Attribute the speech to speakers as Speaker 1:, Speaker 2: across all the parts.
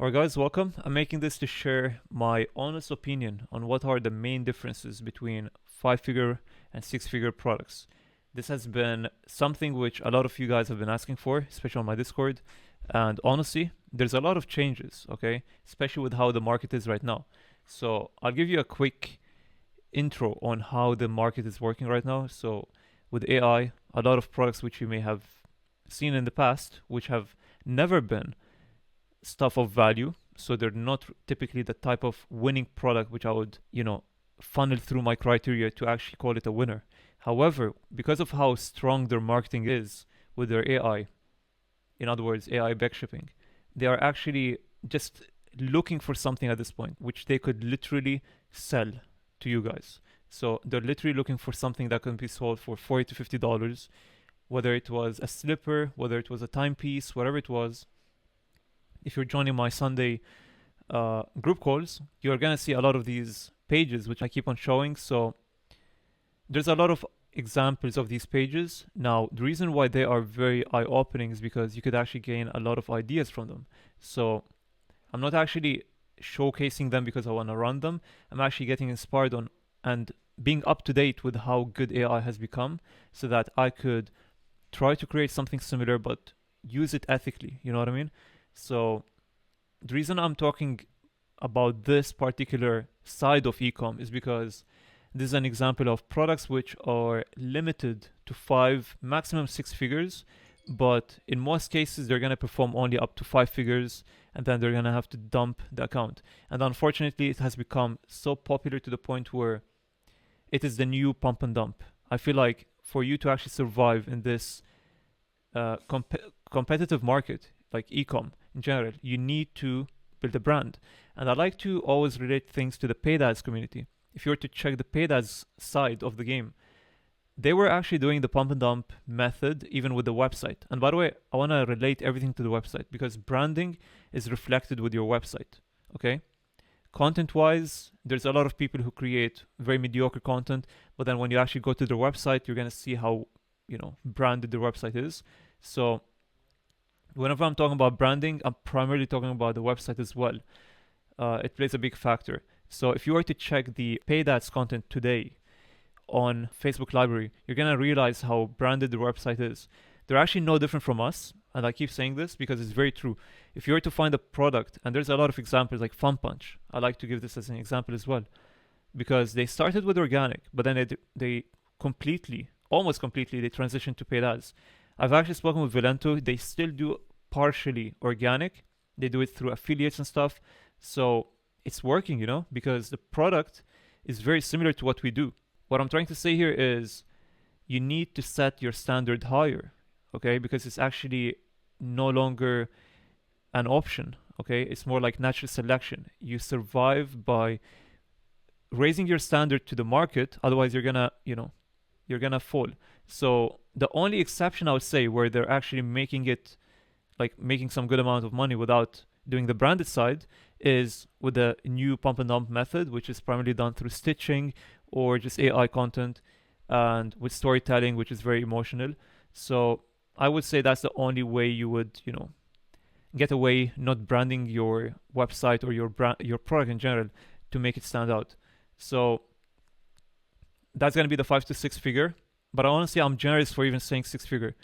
Speaker 1: Alright guys, welcome. I'm making this to share my honest opinion on what are the main differences between 5-figure and 6-figure products. This has been something which a lot of you guys have been asking for, especially on my Discord. And honestly, there's a lot of changes, okay? Especially with how the market is right now. So I'll give you a quick intro on how the market is working right now. So with AI, a lot of products which you may have seen in the past, which have never been stuff of value, so they're not typically the type of winning product which I would funnel through my criteria to actually call it a winner. However, because of how strong their marketing is with their AI, in other words AI backshipping, they are actually just looking for something at this point which they could literally sell to you guys. So they're literally looking for something that can be sold for $40 to $50, whether it was a slipper, whether it was a timepiece, whatever it was. If you're joining my Sunday group calls, you're gonna see a lot of these pages which I keep on showing. So there's a lot of examples of these pages. Now, the reason why they are very eye-opening is because you could actually gain a lot of ideas from them. So I'm not actually showcasing them because I want to run them. I'm actually getting inspired on and being up to date with how good AI has become, so that I could try to create something similar but use it ethically. You know what I mean? So the reason I'm talking about this particular side of ecom is because this is an example of products which are limited to 5, maximum 6 figures, but in most cases they're going to perform only up to 5 figures, and then they're going to have to dump the account. And unfortunately, it has become so popular to the point where it is the new pump and dump. I feel like for you to actually survive in this competitive market like ecom in general, you need to build a brand. And I like to always relate things to the paid ads community. If you were to check the paid ads side of the game, they were actually doing the pump and dump method even with the website. And by the way, I want to relate everything to the website because branding is reflected with your website, okay? Content wise, there's a lot of people who create very mediocre content, but then when you actually go to their website, you're going to see how, branded their website is. So whenever I'm talking about branding, I'm primarily talking about the website as well. It plays a big factor. So if you were to check the paid ads content today on Facebook Library, you're going to realize how branded the website is. They're actually no different from us. And I keep saying this because it's very true. If you were to find a product, and there's a lot of examples like Fun Punch, I like to give this as an example as well, because they started with organic, but then they almost completely, they transitioned to paid ads. I've actually spoken with Vilento. They still do partially organic. They do it through affiliates and stuff. So it's working, because the product is very similar to what we do. What I'm trying to say here is you need to set your standard higher, okay? Because it's actually no longer an option, okay? It's more like natural selection. You survive by raising your standard to the market. Otherwise, you're gonna fall. So the only exception I would say where they're actually making some good amount of money without doing the branded side is with the new pump and dump method, which is primarily done through stitching or just AI content, and with storytelling, which is very emotional. So I would say that's the only way you would, get away not branding your website or your product in general to make it stand out. So that's going to be the 5 to 6 figure. But honestly, I'm generous for even saying 6 figure.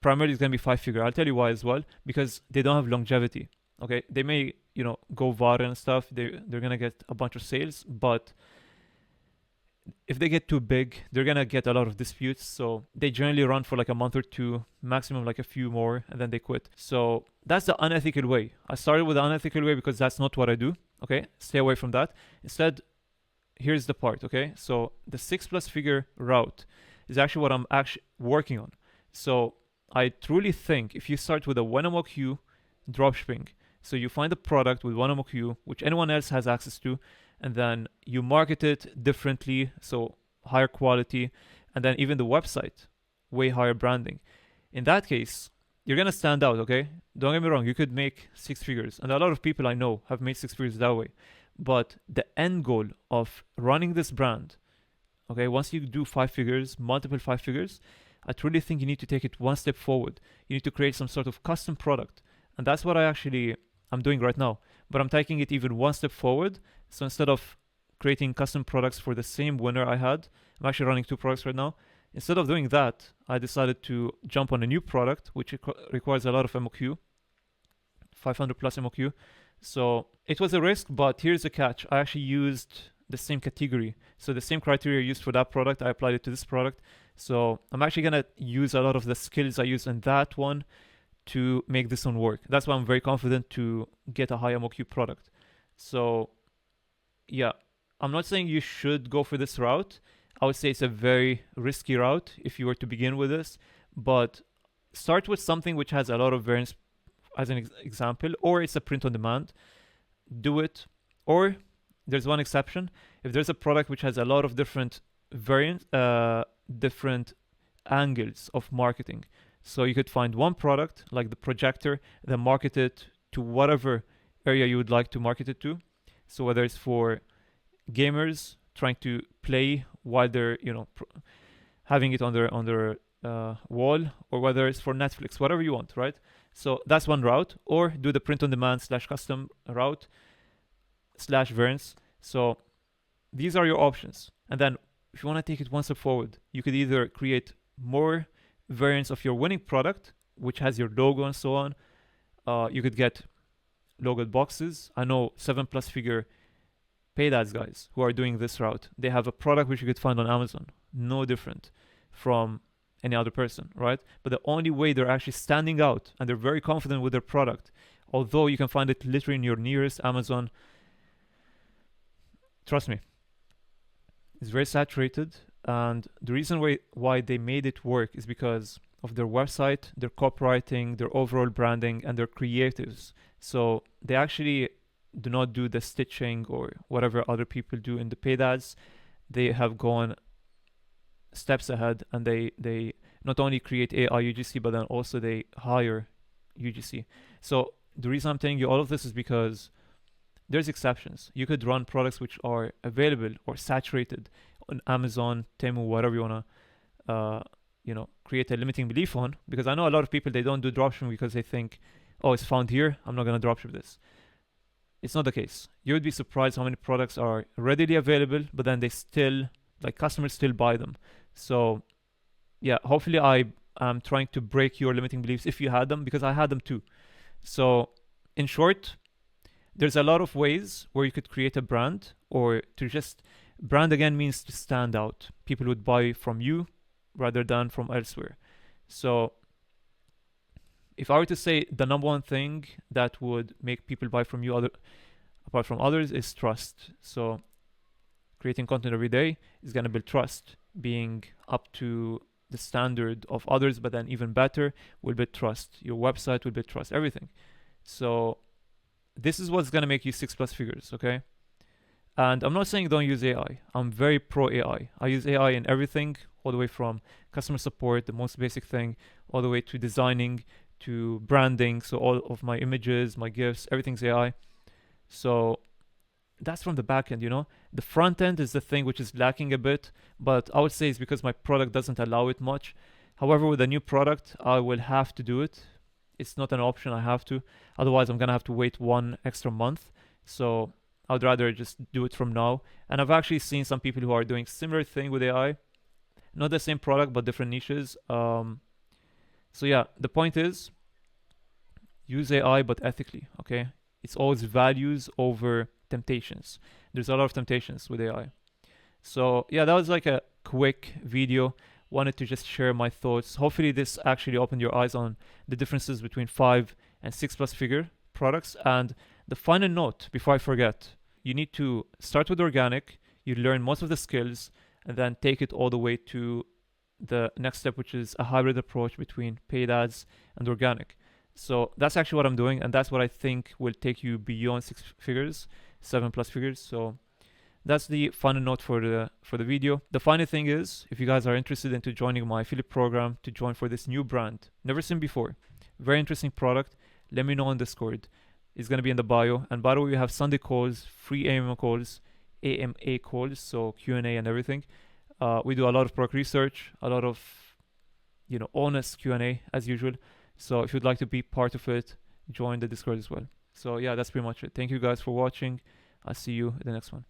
Speaker 1: Primarily, it's going to be 5 figure. I'll tell you why as well. Because they don't have longevity. Okay, they may, go viral and stuff. They're going to get a bunch of sales. But if they get too big, they're going to get a lot of disputes. So they generally run for like a month or two, maximum like a few more, and then they quit. So that's the unethical way. I started with the unethical way because that's not what I do. Okay, stay away from that. Instead, here's the part. Okay, so the 6+ figure route is actually what I'm actually working on. So I truly think if you start with a 1MOQ dropshipping, so you find a product with 1MOQ, which anyone else has access to, and then you market it differently, so higher quality, and then even the website, way higher branding. In that case, you're going to stand out, okay? Don't get me wrong, you could make 6 figures, and a lot of people I know have made 6 figures that way. But the end goal of running this brand, okay, once you do 5 figures, multiple 5 figures, I truly think you need to take it one step forward. You need to create some sort of custom product. And that's what I I'm doing right now, but I'm taking it even one step forward. So instead of creating custom products for the same winner I had, I'm actually running two products right now. Instead of doing that, I decided to jump on a new product, which requires a lot of MOQ, 500 plus MOQ. So it was a risk, but here's the catch. I actually used the same category. So the same criteria used for that product, I applied it to this product. So I'm actually going to use a lot of the skills I used in that one to make this one work. That's why I'm very confident to get a high MOQ product. So yeah, I'm not saying you should go for this route. I would say it's a very risky route if you were to begin with this, but start with something which has a lot of variance as an example, or it's a print on demand. Do it. Or there's one exception. If there's a product which has a lot of different variants, different angles of marketing. So you could find one product like the projector, then market it to whatever area you would like to market it to. So whether it's for gamers trying to play while they're having it on their wall, or whether it's for Netflix, whatever you want, right? So that's one route. Or do the print on demand / custom route / variants. So these are your options. And then if you want to take it one step forward, you could either create more variants of your winning product, which has your logo and so on. You could get logoed boxes. I know 7+ figure paid ads guys who are doing this route. They have a product which you could find on Amazon, no different from any other person, right? But the only way they're actually standing out and they're very confident with their product, although you can find it literally in your nearest Amazon, trust me, it's very saturated. And the reason why they made it work is because of their website, their copywriting, their overall branding, and their creatives. So they actually do not do the stitching or whatever other people do in the paid ads. They have gone steps ahead, and they not only create AI UGC, but then also they hire UGC. So the reason I'm telling you all of this is because there's exceptions. You could run products which are available or saturated on Amazon, Temu, whatever you want to create a limiting belief on. Because I know a lot of people, they don't do dropshipping because they think, oh, it's found here, I'm not going to dropship this. It's not the case. You would be surprised how many products are readily available, but then they still, customers still buy them. So yeah, hopefully I am trying to break your limiting beliefs if you had them, because I had them too. So in short, there's a lot of ways where you could create a brand, or to just, brand again means to stand out. People would buy from you rather than from elsewhere. So if I were to say the number one thing that would make people buy from you apart from others is trust. So creating content every day is going to build trust. Being up to the standard of others, but then even better, will build trust. Your website will build trust, everything. So this is what's going to make you 6+ figures, okay? And I'm not saying don't use AI. I'm very pro AI. I use AI in everything, all the way from customer support, the most basic thing, all the way to designing, to branding. So all of my images, my GIFs, everything's AI. So that's from the back end, The front end is the thing which is lacking a bit, but I would say it's because my product doesn't allow it much. However, with a new product, I will have to do it. It's not an option, I have to. Otherwise, I'm going to have to wait 1 extra month. So I'd rather just do it from now. And I've actually seen some people who are doing similar thing with AI. Not the same product, but different niches. So yeah, the point is, use AI, but ethically, okay? It's always values over temptations. There's a lot of temptations with AI. So yeah, that was like a quick video. Wanted to just share my thoughts. Hopefully this actually opened your eyes on the differences between 5 and 6+ figure products. And the final note, before I forget, you need to start with organic. You learn most of the skills, and then take it all the way to the next step, which is a hybrid approach between paid ads and organic. So that's actually what I'm doing, and that's what I think will take you beyond 6 figures, 7+ figures. So that's the final note for the video. The final thing is, if you guys are interested into joining my affiliate program to join for this new brand, never seen before, very interesting product, let me know on Discord. It's going to be in the bio. And by the way, we have Sunday calls, free AMA calls, so Q&A and everything. We do a lot of product research, a lot of honest Q&A as usual. So if you'd like to be part of it, join the Discord as well. So yeah, that's pretty much it. Thank you guys for watching. I'll see you in the next one.